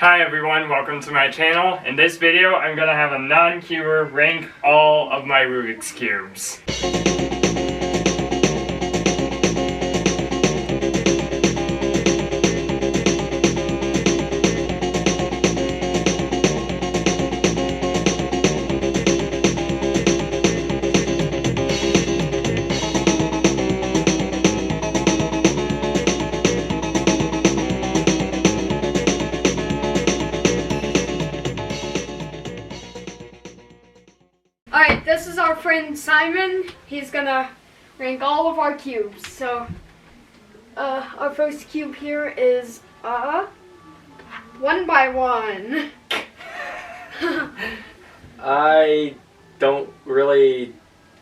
Hi everyone, welcome to my channel. In this video, I'm gonna have a non-cuber rank all of my Rubik's Cubes. Alright, this is our friend Simon. He's gonna rank all of our cubes. So, our first cube here is, 1 by 1. I don't really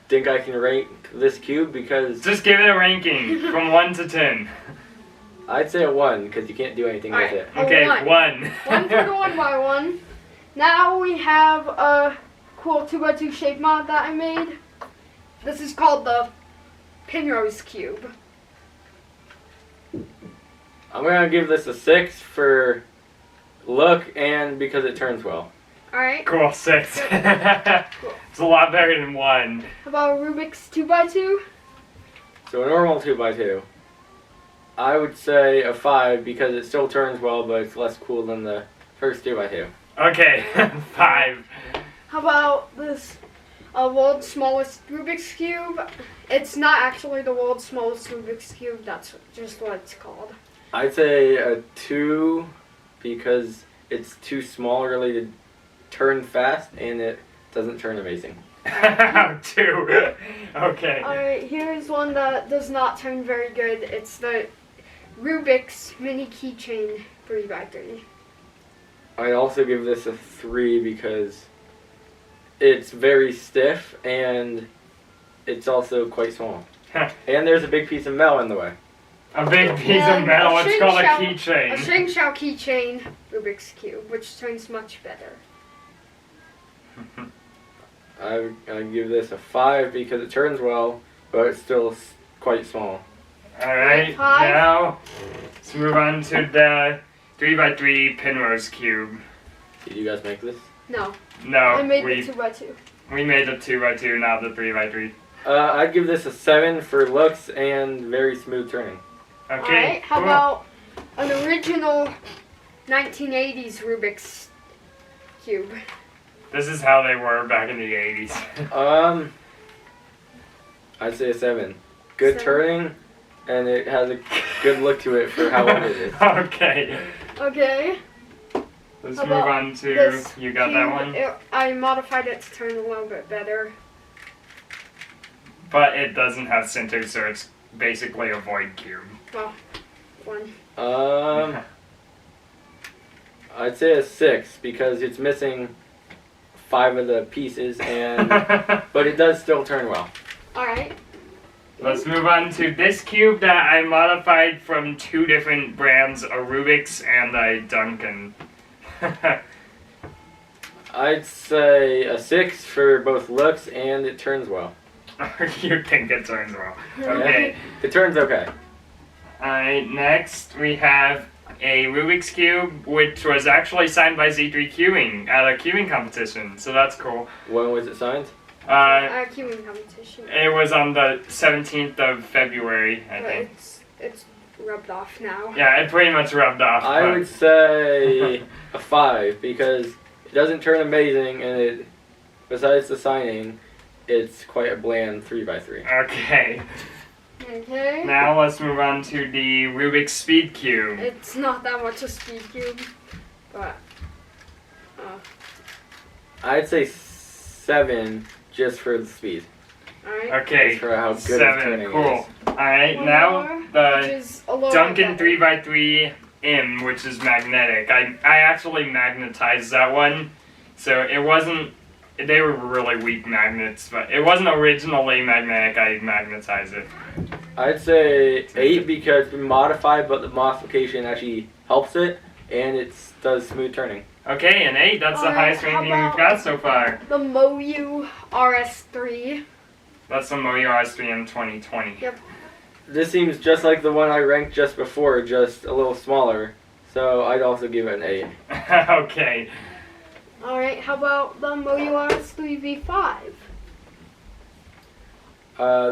think I can rank this cube because Just give it a ranking from 1 to 10. I'd say a 1 because you can't do anything with it. Okay, 1. 1 for the 1 by 1. Now we have a cool 2x2 shape mod that I made. This is called the Penrose Cube. I'm gonna give this a 6 for look and because it turns well. Alright. Cool, 6. It's a lot better than 1. How about Rubik's 2x2? So a normal 2x2, I would say a 5 because it still turns well, but it's less cool than the first 2x2. Okay, 5. How about this world's smallest Rubik's Cube? It's not actually the world's smallest Rubik's Cube, that's just what it's called. I'd say a 2 because it's too small really to turn fast and it doesn't turn amazing. 2. Okay. Alright, here's one that does not turn very good. It's the Rubik's Mini Keychain 3x3. I'd also give this a 3 because it's very stiff and it's also quite small. And there's a big piece of metal in the way. A big piece of metal, it's called a A keychain. Sheng Shao Keychain Rubik's Cube, which turns much better. I'd give this a 5 because it turns well, but it's still quite small. Alright, 5. now let's move on to the 3x3 Penrose Cube. Did you guys make this? No, No, I made we the 2x2. made the 2x2, not the 3x3. I'd give this a 7 for looks and very smooth turning. Okay, Alright, how cool. about an original 1980s Rubik's Cube? This is how they were back in the 80s. I'd say a 7. Good 7. turning, and it has a good look to it for how old it is. Okay, Okay. let's How move about on to, this you got that cube? one? I modified it to turn a little bit better. But it doesn't have center, so it's basically a void cube. Well, 1. I'd say a 6 because it's missing 5 of the pieces, and but it does still turn well. Alright. Let's move on to this cube that I modified from 2 different brands, a Rubik's and a Duncan. I'd say a 6 for both looks and it turns well. You think it turns well. Okay. It turns okay. Alright, next we have a Rubik's Cube, which was actually signed by Z3 Cubing at a cubing competition, so that's cool. When was it signed? Our cubing competition. It was on the 17th of February, I But think. it's rubbed off now. Yeah, it pretty much rubbed off. I but- would say a 5 because it doesn't turn amazing, and it, besides the signing, it's quite a bland 3x3. Okay. Okay. Now let's move on to the Rubik's Speed Cube. It's not that much a speed cube, but I'd say 7 just for the speed. alright. Okay, Just for how good its 7, turning cool. is. Alright, One now more, which the is a little Duncan bit better. 3x3M, which is magnetic. I actually magnetized that one, so it wasn't, they were really weak magnets, but it wasn't originally magnetic, I magnetized it. I'd say 8 because it's been modified, but the modification actually helps it, and it does smooth turning. Okay, an 8, that's the Alright, highest how ranking we've about- got so far. The Moyu RS3. That's the Moyo RS3M 2020. Yep. This seems just like the one I ranked just before, just a little smaller. So I'd also give it an 8. Okay. Alright, how about the Moyuars 3v5?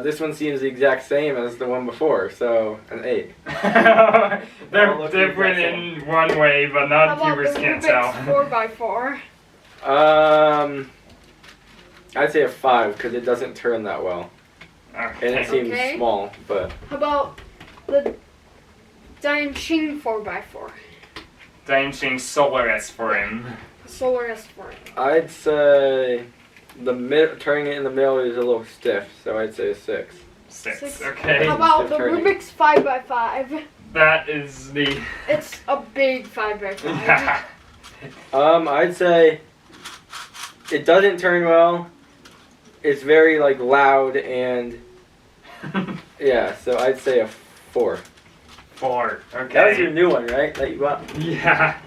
This one seems the exact same as the one before, so an 8. They're look different exact in one way, but How about non-viewers the can't Rubik's tell. 4x4? I'd say a 5 because it doesn't turn that well, and it Okay. seems Okay. small. But How about the Danshin 4x4? Dancing Solaris for him. Solar S4. I'd say turning it in the middle is a little stiff, so I'd say a 6. 6. Okay. How about the Turning. Rubik's 5x5? That is the. It's a big 5x5. Yeah. I'd say it doesn't turn well. It's very like loud and yeah, so I'd say a 4. 4. Okay. That was your new one, right? That you got? Yeah.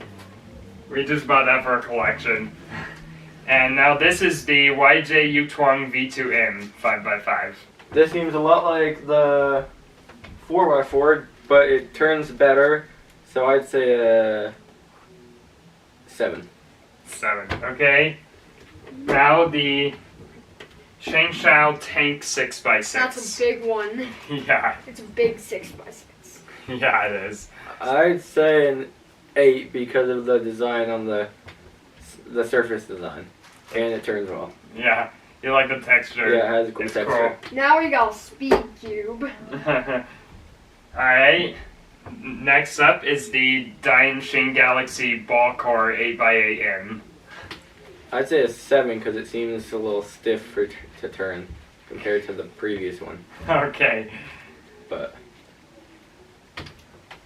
We just bought that for a collection. And now this is the YJ Yutwang V2M 5x5. This seems a lot like the 4x4, but it turns better, so I'd say a 7. 7. Okay. Now the Shangshao Tank 6x6. That's a big one. Yeah. It's a big 6x6. Yeah, it is. I'd say an 8 because of the design on the surface design, and it turns well. Yeah. You like the texture. Yeah, it has a cool It's texture. Now we got a Speed Cube. Alright. Next up is the Daishin Galaxy Ball Core 8x8M. I'd say a 7 because it seems a little stiff to turn compared to the previous one. Okay. But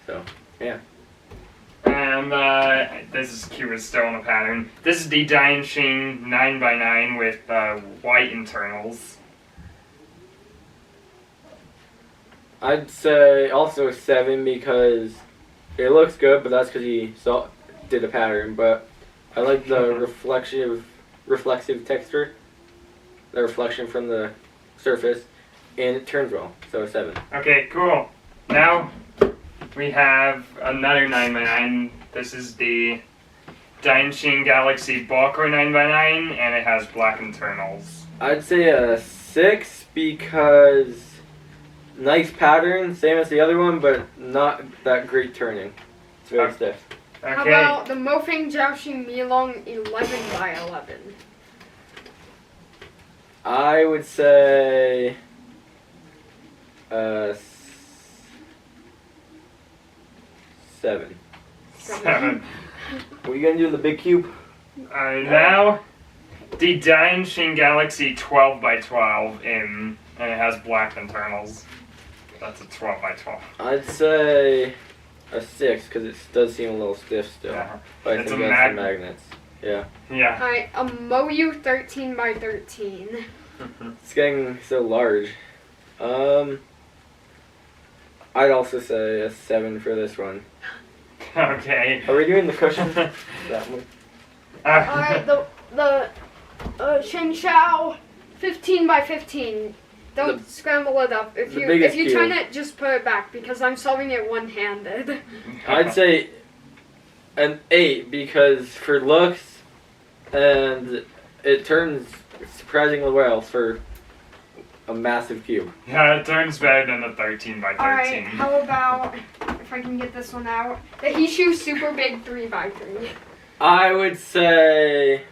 so yeah. And this is cube is still in a pattern. This is the Daishin 9x9 with white internals. I'd say also a 7 because it looks good, but that's because he did a pattern. But I like the reflexive texture, the reflection from the surface, and it turns well. So a 7. Okay, cool. Now we have another 9x9. This is the Daishin Galaxy Ball Core 9x9, and it has black internals. I'd say a 6 because nice pattern, same as the other one, but not that great turning. It's very stiff. Okay. How about the Mofeng Jiaoxing Milong 11x11? I would say 7. 7. Are you gonna do the big cube? Now, the Daishin Galaxy 12x12 and it has black internals. That's a 12x12. I'd say a 6 because it does seem a little stiff still. Yeah. But I It's think a that's the magnets. Yeah. Yeah. Alright, a Moyu 13x13. It's getting so large. I'd also say a 7 for this one. Okay. Are we doing the cushion? That one. Alright, the Shengshao 15x15. Don't scramble it up. If the you biggest turn cube. it, just put it back because I'm solving it one-handed. I'd say an 8 because for looks and it turns surprisingly well for a massive cube. Yeah, it turns better than the 13x13. Alright, how about, if I can get this one out, the Hishu Super Big 3x3. I would say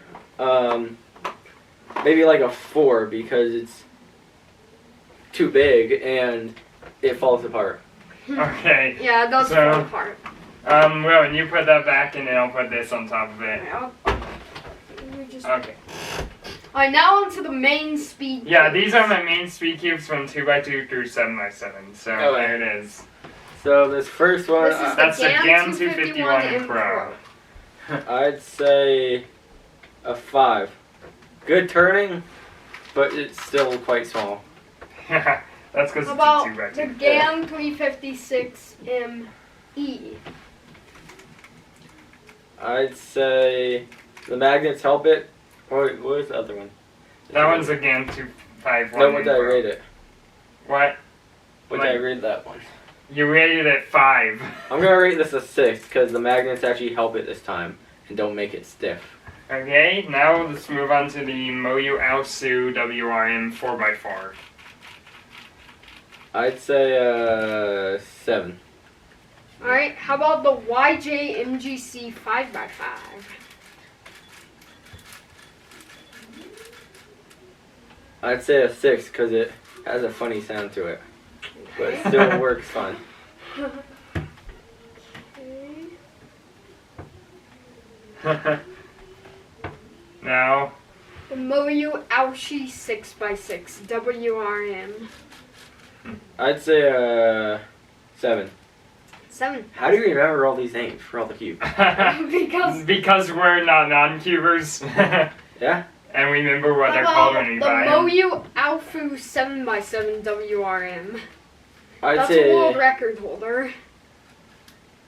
maybe like a 4 because it's too big and it falls apart. Okay. Yeah, it does So- fall apart. Well, and you put that back and then I'll put this on top of it. Okay. Alright, now onto the main speed. Yeah, cubes. these are my main speed cubes from 2x2 through 7x7. So Okay. there it is. So this first one, This is That's the GAN GAN 251 251 Pro. I'd say a 5. Good turning, but it's still quite small. That's because How it's a about the 2x2. GAN 356ME? I'd say the magnets help it. What was the other one? That one's a GAN 251. No, what did I Pro. rate it? What? What did I rate that one? You rated it 5. I'm gonna rate this a 6 because the magnets actually help it this time and don't make it stiff. Okay, now let's move on to the Moyu Aosu WRM 4x4. I'd say 7. Alright, how about the YJ MGC 5x5? I'd say a 6 because it has a funny sound to it, but it still works fine. Okay. Now, The Moyu Aoshi 6x6 WRM. I'd say 7. 7. How do you remember all these names for all the cubes? Because we're not non-cubers. Yeah? And we remember what how they're called about when we the buy them. Moyu Aofu 7x7 WRM. I'd That's a world say record holder.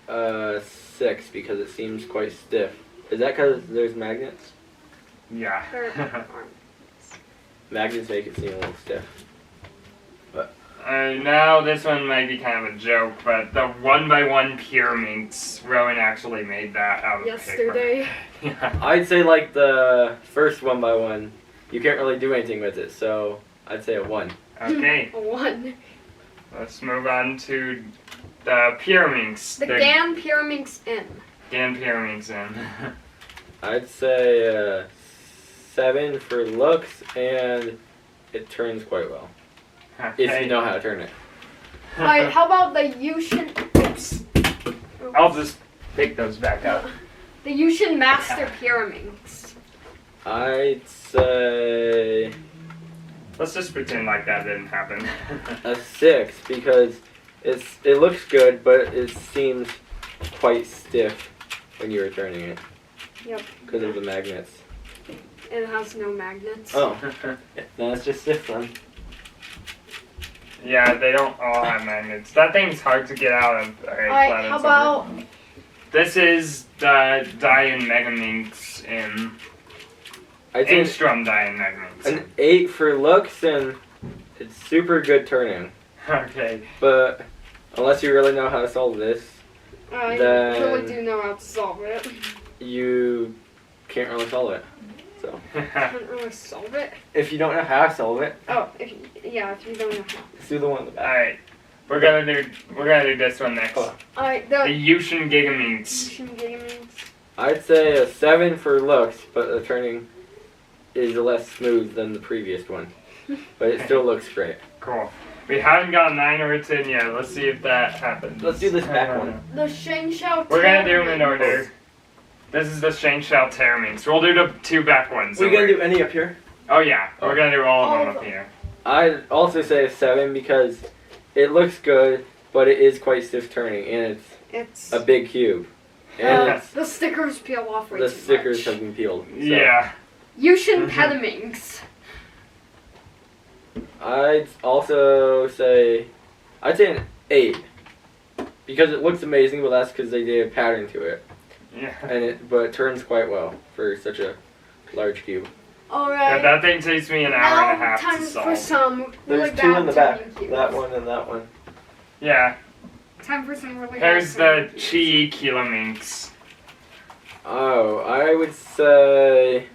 6 because it seems quite stiff. Is that because there's magnets? Yeah. Magnets make it seem a little stiff. Now this one might be kind of a joke, but the 1x1 pyramids, Rowan actually made that out of Yesterday. paper. Yeah. I'd say like the first 1x1, you can't really do anything with it, so I'd say a 1. Okay, A 1. let's move on to the pyramids. The GAN Pyraminx M. GAN pyramids in. I'd say 7 for looks, and it turns quite well. If you know how to turn it. Alright, how about the Yushin... Oops. I'll just pick those back up. The Yushin Master Pyraminx. I'd say Let's just pretend like that didn't happen. a 6 because it looks good, but it seems quite stiff when you're turning it. Yep. Because of the magnets. It has no magnets. Oh, no, it's just stiff then. Yeah, they don't all have magnets. That thing's hard to get out of. Alright, how about... This is the Dian Megaminx in I'd say Angstrom Dian Megaminx. an 8 for looks, and it's super good turning. Okay. But unless you really know how to solve this, I Then- really do know how to solve it. you can't really solve it. So Can't really solve it. if you don't know how to solve it, Oh, if you don't know how. let's do the one in the back. Alright. We're gonna do this one next. Oh. Alright, The the Yushin Gigaminx. Yushin Gigaminx. I'd say a 7 for looks, but the turning is less smooth than the previous one. But it still looks great. Cool. We haven't got 9 or a 10 yet. Let's see if that happens. Let's do this back one. The Shang Shao We're gonna do them in order. This is the Shang Shao Terminx. We'll do the 2 back ones. We're gonna do any up here? Oh yeah, we're gonna do all of them All up of here. I'd also say a 7 because it looks good, but it is quite stiff turning, and it's It's... a big cube. And it's, the stickers peel off way the too stickers much. have been peeled. So Yeah. Yushin Pedaminx. I'd also say, I'd say an 8 because it looks amazing, but that's because they did a pattern to it, Yeah. but it turns quite well for such a large cube. Yeah, Alright. that thing takes me an hour and a Now, half time to for solve. some really There's 2 bad in the back. turning cubes. That one and that one. Yeah. Time for some really There's bad the turning Chi Kilominx. Oh, I would say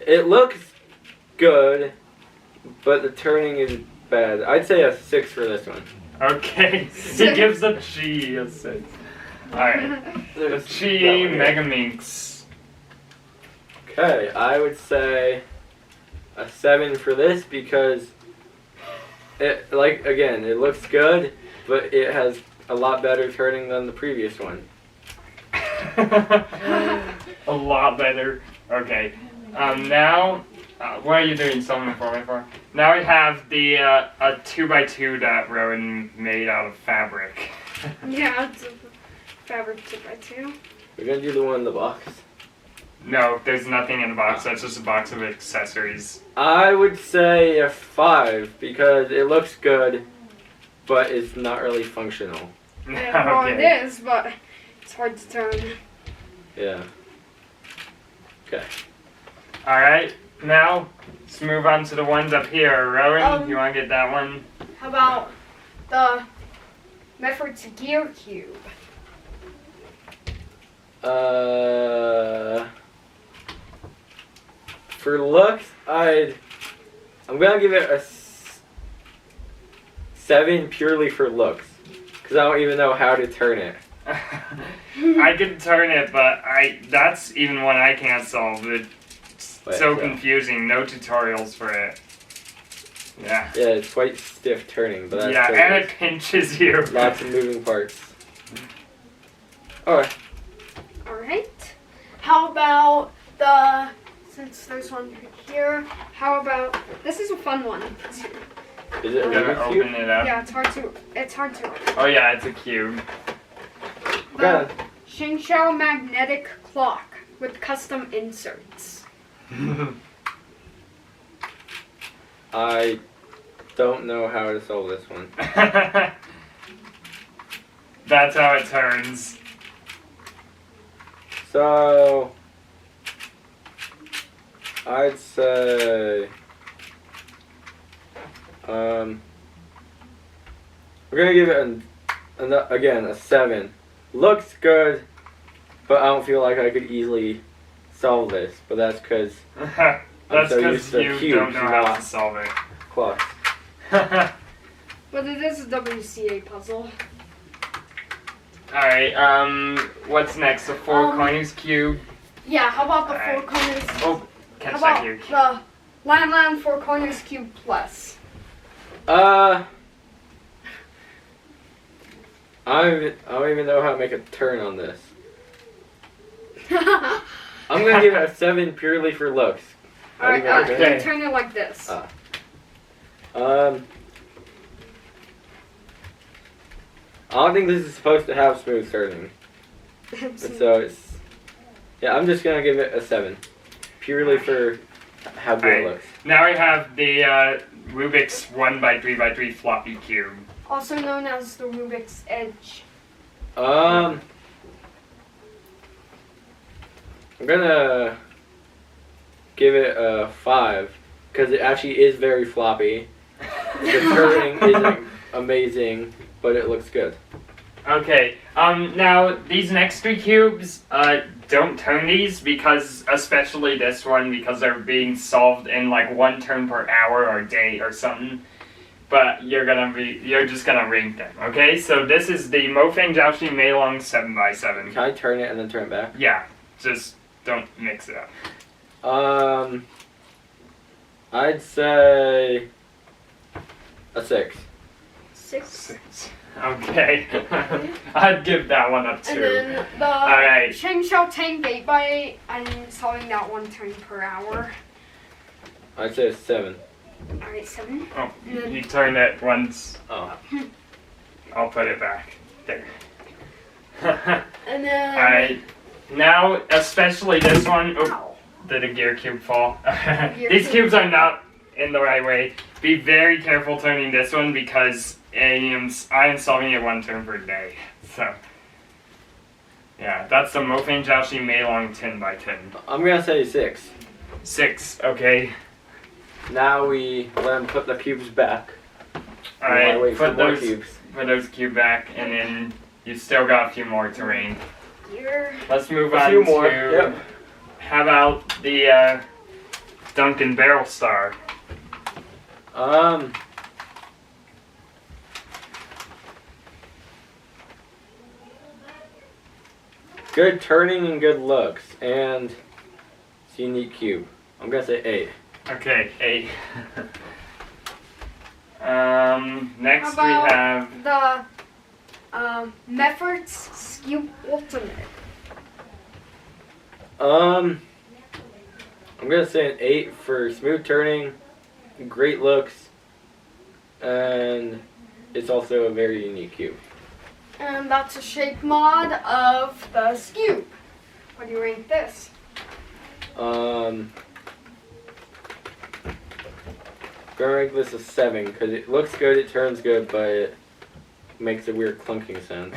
it looks good, but the turning is bad. I'd say a 6 for this one. Okay. He gives the Chi a 6. Alright. The There's Chi that one here. Megaminx. Okay, I would say a 7 for this because it, like, again, it looks good, but it has a lot better turning than the previous one. A lot better. Okay. Now, what are you doing something for me for? Now we have the a 2x2 that Rowan made out of fabric. Yeah, it's a fabric 2x2. We're gonna do the one in the box. No, there's nothing in the box. That's just a box of accessories. I would say a 5 because it looks good, but it's not really functional. Yeah, well, it is, but it's hard to turn. Yeah. Okay. Alright, now let's move on to the ones up here. Rowan, you want to get that one? How about the Meffert's Gear Cube. For looks, I'm gonna give it a 7 purely for looks, because I don't even know how to turn it. I can turn it, but that's even one I can't solve. It's so confusing. No tutorials for it. Yeah. Yeah, it's quite stiff turning, but that's yeah, so and good. it pinches you. Lots of moving parts. Alright. Alright. How about since there's one here, how about, this is a fun one. Is it a I'm gonna Rubik's Cube? open it up. Yeah, it's hard to open. Oh yeah, it's a cube. The Shingshao magnetic clock with custom inserts. I don't know how to solve this one. That's how it turns. So, I'd say, we're gonna give it again a 7. Looks good, but I don't feel like I could easily solve this. But that's because That's so because used to you cubes, don't know how not to solve it. clocks. But it is a WCA puzzle. Alright, what's next? The four corners cube? Yeah, how about the Alright. 4 corners? Oh, catch How that about here. the Land 4 corners cube plus? I don't even know how to make a turn on this. I'm gonna give it a 7 purely for looks. Alright, Okay. turn it like this. I don't think this is supposed to have smooth turning. So it's, yeah, I'm just gonna give it a 7, purely for how good it Alright. looks. Now we have the Rubik's 1x3x3 floppy cube. Also known as the Rubik's Edge. I'm gonna give it a 5 because it actually is very floppy. The turning isn't amazing, but it looks good. Okay, now these next 3 cubes, don't turn these because, especially this one, because they're being solved in like 1 turn per hour or day or something. But you're just gonna rank them, okay? So this is the Mofeng Jiaoxi Meilong 7x7. Can I turn it and then turn it back? Yeah, just don't mix it up. I'd say a 6. 6. Okay. I'd give that one a 2. And then the Alright. Shengshou Tank 8x8, I'm solving that 1 turn per hour. I'd say a 7. Alright, 7. Oh, you turn it once. Oh. I'll put it back. There. And then... Alright. Now, especially this one. Oh, Ow. did a gear cube fall? Gear These cube. cubes are not in the right way. Be very careful turning this one because I am solving it 1 turn per day. So, yeah, that's the Mofeng Jiaoxi Meilong 10x10. I'm gonna say 6. 6, okay. Now we let him put the cubes back. Alright, Wait for put more those cubes. cube back, and then you still got a few more to rank. Gear. Let's move A on few more, to yep. how about the Duncan Barrel Star? Good turning and good looks, and it's a unique cube. I'm gonna say 8. Okay, 8. Next we How about have the Meffert's Skew Ultimate. I'm gonna say an 8 for smooth turning, great looks, and it's also a very unique cube. And that's a shape mod of the Skew. What do you rank this? Gonna rank this a 7 because it looks good, it turns good, but it makes a weird clunking sound.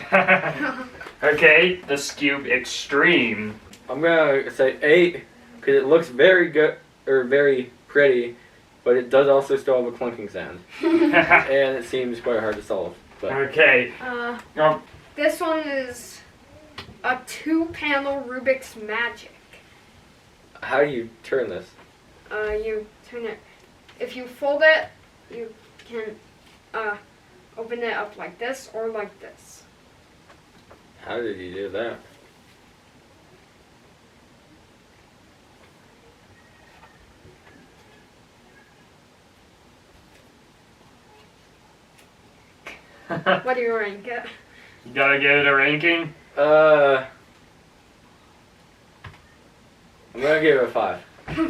okay, the Scube Extreme. I'm gonna say 8 because it looks very good or very pretty, but it does also still have a clunking sound, and it seems quite hard to solve. Okay. Oh, This one is a 2-panel Rubik's Magic. How do you turn this? You turn it. If you fold it, you can open it up like this or like this. How did you do that? What do you rank it? you gotta give it a ranking. I'm gonna give it a 5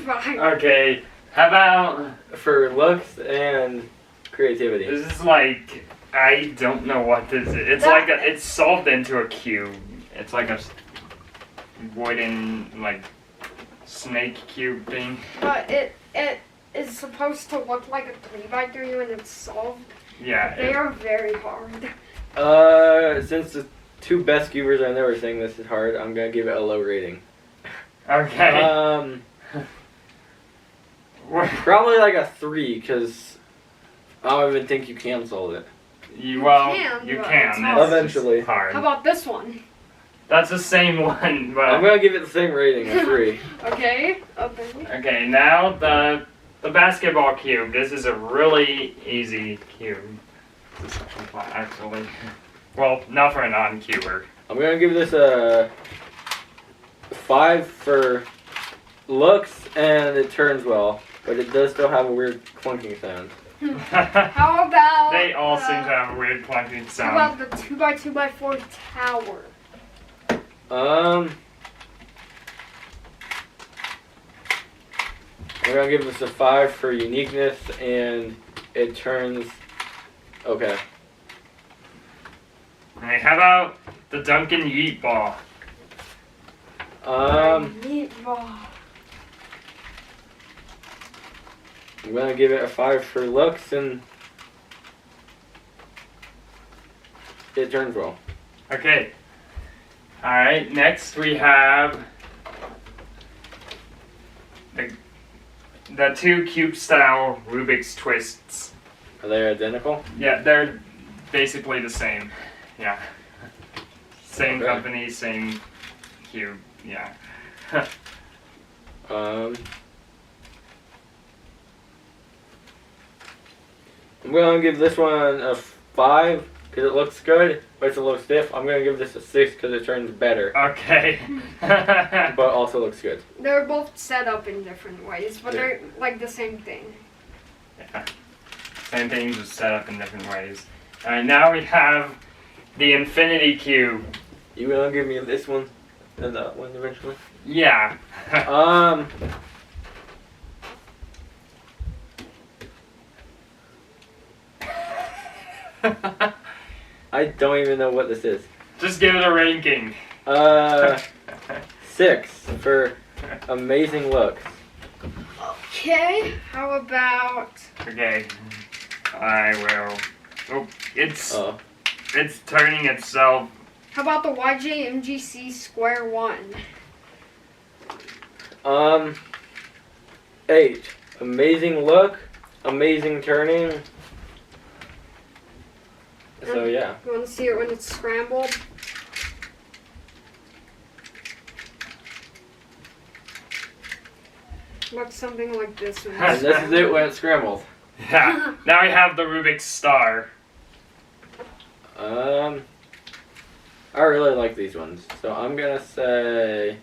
Fine. Okay. How about for looks and creativity. this? Is like I don't know what this is. It's like it's solved into a cube. It's like a wooden like snake cube thing. But it is supposed to look like a 3x3 when it's solved. Yeah. They are very hard. Since the two best cubers I know are saying this is hard, I'm gonna give it a low rating. Okay. Probably like a 3, because I don't even think you can solve it. You You can. but it's hard. Eventually. Hard. How about this one? That's the same one, but I'm gonna give it the same rating, a 3. Okay. Open. okay. Now the basketball cube. This is a really easy cube. This is actually, well, not for a non-cuber. I'm gonna give this a 5 for looks and it turns well, but it does still have a weird clunking sound. How about They all seem to have a weird clunking How sound. about the 2x2x4 tower? I'm gonna give this a 5 for uniqueness and it turns okay. Okay, how about the Duncan Yeet Ball? Meatball. I'm gonna give it a 5 for looks and it turns well. Okay. Alright, next we have the two cube style Rubik's Twists. Are they identical? Yeah, they're basically the same. Yeah. Same Okay. company, same cube. Yeah. I'm gonna give this one a 5 because it looks good, but it's a little stiff. I'm gonna give this a 6 because it turns better, Okay. but also looks good. They're both set up in different ways, but they're like the same thing. Yeah. Same thing, just set up in different ways. Alright, now we have the Infinity Cube. You gonna give me this one and that one eventually? Yeah. I don't even know what this is. Just give it a ranking. 6 for amazing looks. Okay, how about Okay. I will. Oh, it's Oh, turning itself. how about the YJMGC Square 1? 8. Amazing look, amazing turning. So yeah. You want to see it when it's scrambled? Looks something like this when And it's this is it when it's scrambled. Yeah. Now we have the Rubik's Star. I really like these ones, so I'm gonna say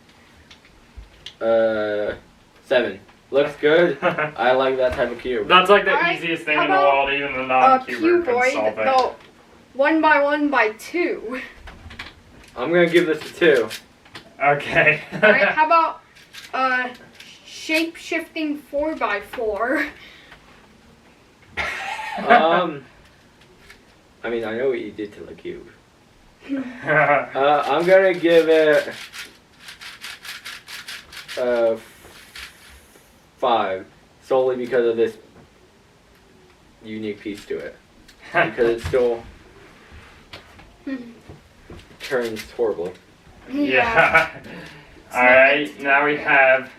7. Looks good. I like that type of cube. That's like the Alright, easiest thing how in the about world. Even the non-cuber can cuboid, solve it. the 1x1x2. I'm gonna give this a 2. Okay. Alright, how about shape-shifting 4x4? I mean, I know what you did to the cube. I'm gonna give it 5, solely because of this unique piece to it. Because it still turns horribly. Yeah. Alright, now we have.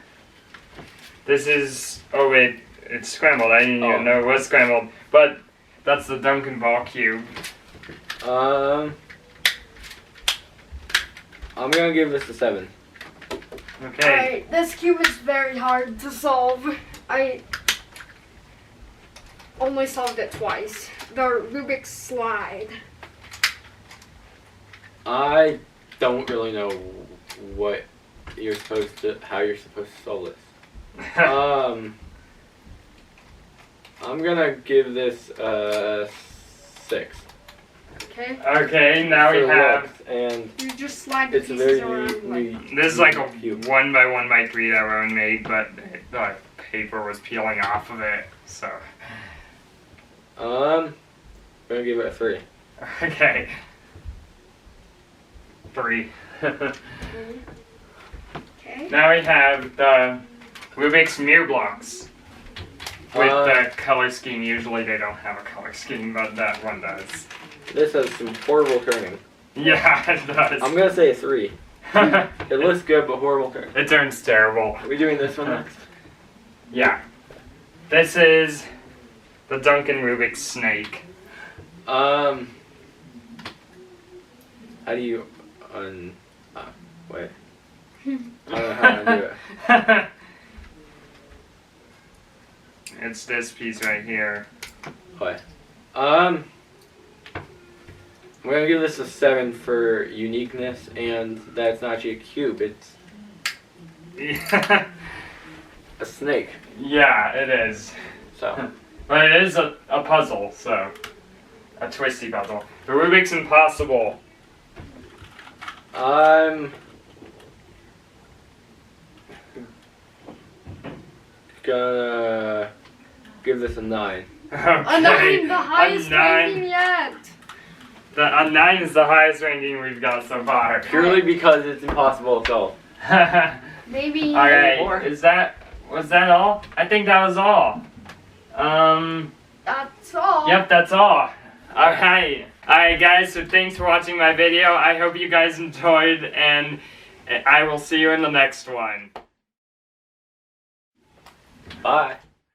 This is. Oh, wait. It's scrambled. I didn't even know it was scrambled. But that's the Duncan Ball Cube. I'm gonna give this a 7. Okay. Alright, this cube is very hard to solve. I only solved it twice. The Rubik's slide. I don't really know how you're supposed to solve this. I'm gonna give this a 6. Okay. Okay, now we For have. looks, and You just slide the it's a pieces very around like This is like a cube. 1x1x3 that Rowan made, but the paper was peeling off of it, so. I'm gonna give it a 3. Okay. 3. Okay. Now we have the Rubik's Mirror blocks with the color scheme. Usually they don't have a color scheme, but that one does. This has some horrible turning. Yeah, it does. I'm gonna say a 3. It looks good, but horrible turning. It turns terrible. Are we doing this one next? Yeah. This is the Duncan Rubik's snake. How do you wait. I don't know how to do it. It's this piece right here. Wait. I'm gonna give this a 7 for uniqueness and that it's not actually a cube, it's a snake. Yeah, it is. So But it is a puzzle, so. A twisty puzzle. The Rubik's Impossible. I'm gonna give this a 9. Okay. a 9, the highest a 9. ranking yet. A 9 is the highest ranking we've got so far. Purely because it's impossible to solve. Maybe. Alright, More. was that all? I think that was all. That's all. Yep, that's all. Alright. Alright guys, so thanks for watching my video. I hope you guys enjoyed, and I will see you in the next one. Bye.